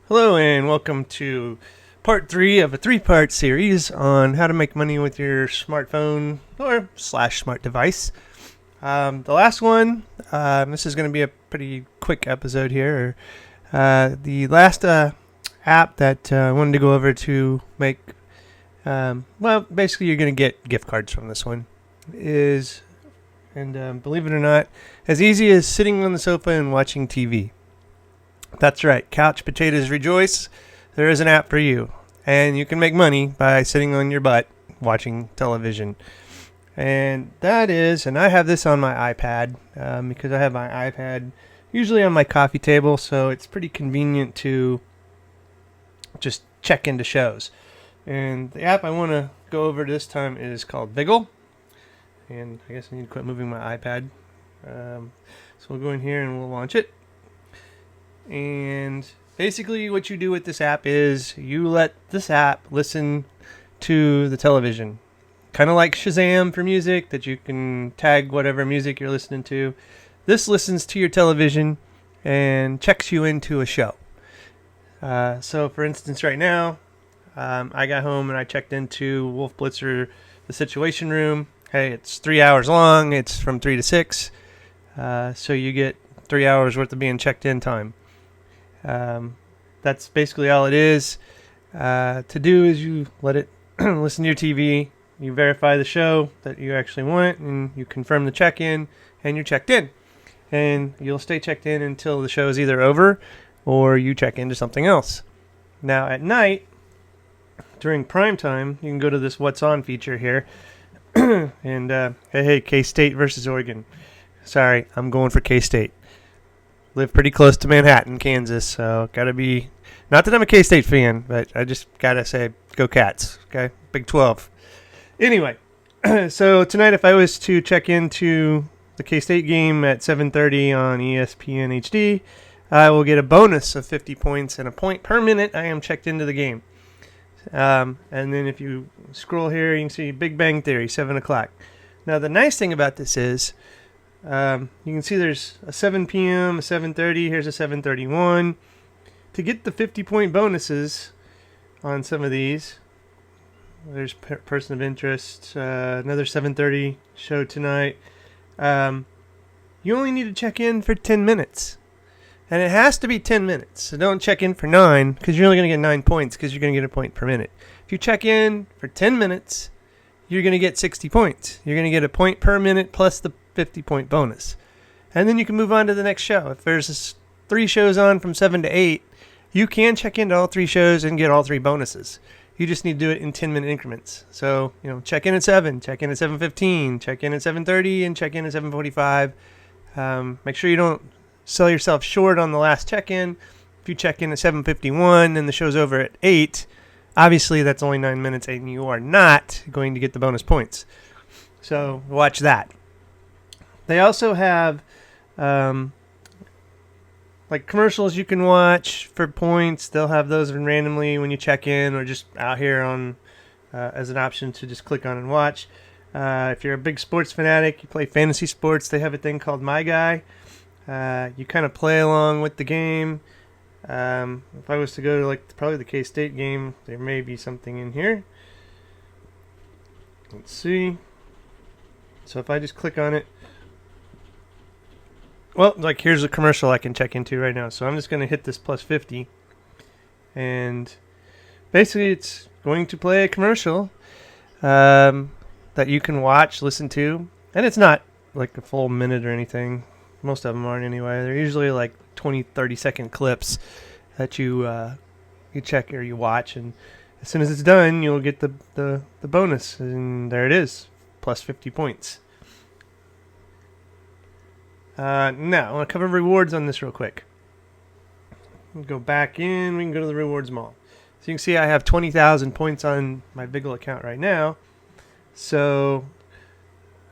Hello and welcome to part 3 of a 3-part series on how to make money with your smartphone or slash smart device. The last one, this is going to be a pretty quick episode here. The last app that I wanted to go over to make, basically you're going to get gift cards from this one, is, and believe it or not, as easy as sitting on the sofa and watching TV. That's right. Couch potatoes rejoice. There is an app for you. And you can make money by sitting on your butt watching television. And that is, and I have this on my iPad because I have my iPad usually on my coffee table, so it's pretty convenient to just check into shows. And the app I want to go over this time is called Viggle. And I guess I need to quit moving my iPad. So we'll go in here and we'll launch it. And basically what you do with this app is you let this app listen to the television. Kind of like Shazam for music, that you can tag whatever music you're listening to. This listens to your television and checks you into a show. So for instance, right now, I got home and I checked into Wolf Blitzer, The Situation Room. Hey, it's 3 hours long. It's from 3 to 6. So you get 3 hours worth of being checked in time. That's basically all it is. To do is you let it listen to your TV, you verify the show that you actually want, and you confirm the check-in, and you're checked in. And you'll stay checked in until the show is either over or you check into something else. Now at night, during prime time, you can go to this What's On feature here. And hey, K-State versus Oregon. Sorry, I'm going for K-State. Live pretty close to Manhattan, Kansas, so gotta be, not that I'm a K-State fan, but I just gotta say, go Cats, okay? Big 12. Anyway, so tonight if I was to check into the K-State game at 7:30 on ESPN HD, I will get a bonus of 50 points and a point per minute I am checked into the game. And then if you scroll here, you can see Big Bang Theory, 7 o'clock. Now the nice thing about this is, you can see there's a 7 p.m., a 7:30, here's a 7:31. To get the 50-point bonuses on some of these, there's Person of Interest, another 7:30 show tonight. You only need to check in for 10 minutes. And it has to be 10 minutes, so don't check in for 9, because you're only going to get 9 points, because you're going to get a point per minute. If you check in for 10 minutes, you're going to get 60 points. You're going to get a point per minute plus the 50-point bonus. And then you can move on to the next show. If there's 3 shows on from 7 to 8, you can check into all 3 shows and get all 3 bonuses. You just need to do it in 10-minute increments. So, check in at 7, check in at 7:15, check in at 7:30, and check in at 7:45. Make sure you don't sell yourself short on the last check-in. If you check in at 7:51 and the show's over at 8, obviously that's only 9 minutes and you are not going to get the bonus points. So watch that. They also have like commercials you can watch for points. They'll have those randomly when you check in, or just out here on as an option to just click on and watch. If you're a big sports fanatic, you play fantasy sports, they have a thing called My Guy. You kind of play along with the game. If I was to go to probably the K-State game, there may be something in here. Let's see. So if I just click on it, well, here's a commercial I can check into right now. So I'm just going to hit this plus 50. And basically it's going to play a commercial that you can watch, listen to. And it's not like a full minute or anything. Most of them aren't anyway. They're usually like 20, 30-second clips that you check or you watch. And as soon as it's done, you'll get the bonus. And there it is, plus 50 points. Now, I want to cover rewards on this real quick. We'll go back in. We can go to the rewards mall. So you can see I have 20,000 points on my Viggle account right now. So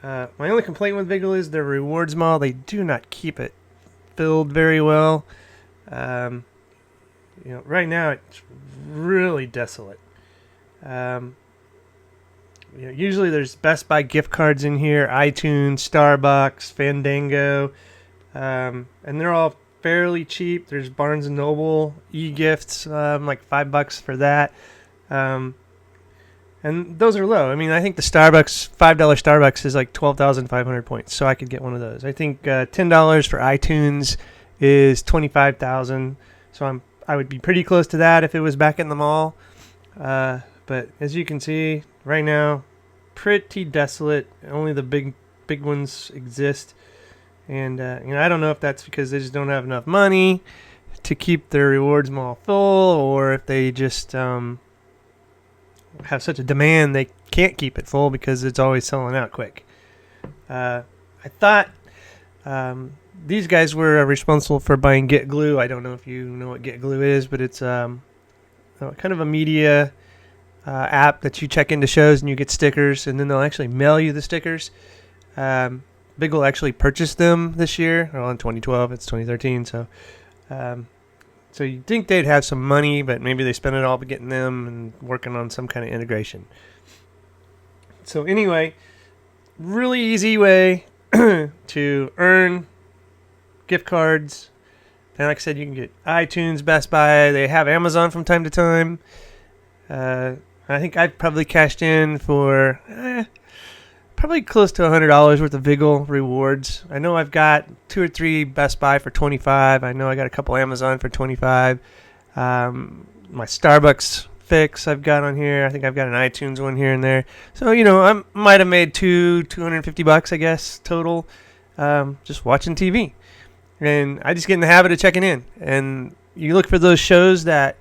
my only complaint with Viggle is their rewards mall. They do not keep it filled very well. Right now it's really desolate. Usually there's Best Buy gift cards in here, iTunes, Starbucks, Fandango, and they're all fairly cheap. There's Barnes & Noble e-gifts, like $5 for that. And those are low. I mean, I think the Starbucks, $5 Starbucks is like 12,500 points, so I could get one of those. I think $10 for iTunes is 25,000, so I would be pretty close to that if it was back in the mall. But as you can see, right now, pretty desolate. Only the big ones exist. And I don't know if that's because they just don't have enough money to keep their rewards mall full, or if they just have such a demand they can't keep it full because it's always selling out quick. I thought these guys were responsible for buying Get Glue. I don't know if you know what Get Glue is, but it's kind of a media app that you check into shows and you get stickers, and then they'll actually mail you the stickers. Viggle actually purchased them this year. Well, in 2012, it's 2013, so so you'd think they'd have some money, but maybe they spent it all getting them and working on some kind of integration. So anyway, really easy way to earn gift cards. And like I said, you can get iTunes, Best Buy. They have Amazon from time to time. I think I've probably cashed in for probably close to $100 worth of Viggle rewards. I know I've got 2 or 3 Best Buy for $25. I know I got a couple Amazon for $25. My Starbucks fix I've got on here. I think I've got an iTunes one here and there. So, I might have made $250, I guess, total, just watching TV. And I just get in the habit of checking in. And you look for those shows that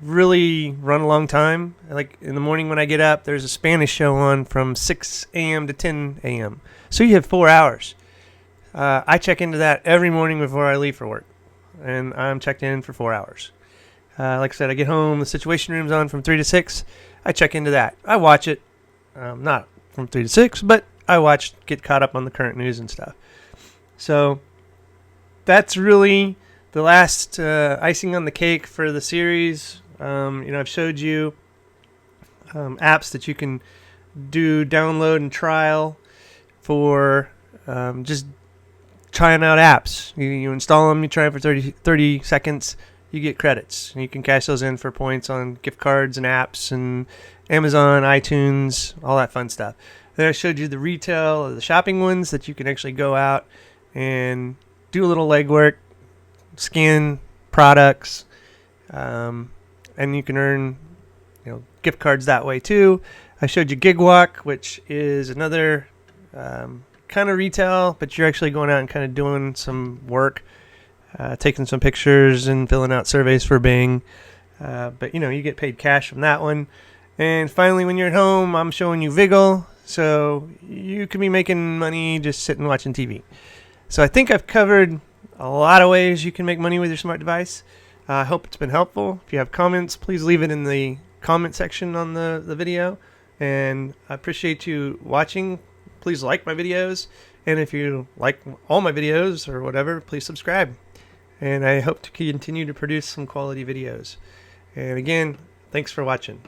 really run a long time. Like in the morning when I get up, there's a Spanish show on from 6 a.m. to 10 a.m. So you have 4 hours. I check into that every morning before I leave for work. And I'm checked in for 4 hours. Like I said, I get home, the Situation Room's on from 3 to 6. I check into that. I watch it. Not from 3 to 6, but I get caught up on the current news and stuff. So that's really the last icing on the cake for the series. I've showed you apps that you can download and trial for just trying out apps. You install them, you try them for 30 seconds, you get credits. And you can cash those in for points on gift cards and apps and Amazon, iTunes, all that fun stuff. Then I showed you the retail or the shopping ones that you can actually go out and do a little legwork, scan products, and you can earn gift cards that way too. I showed you Gig Walk, which is another kind of retail, but you're actually going out and kind of doing some work, taking some pictures and filling out surveys for Bing. But you get paid cash from that one. And finally, when you're at home, I'm showing you Viggle, so you can be making money just sitting watching TV. So I think I've covered a lot of ways you can make money with your smart device. I hope it's been helpful. If you have comments, please leave it in the comment section on the video. And I appreciate you watching. Please like my videos. And if you like all my videos or whatever, please subscribe. And I hope to continue to produce some quality videos. And again, thanks for watching.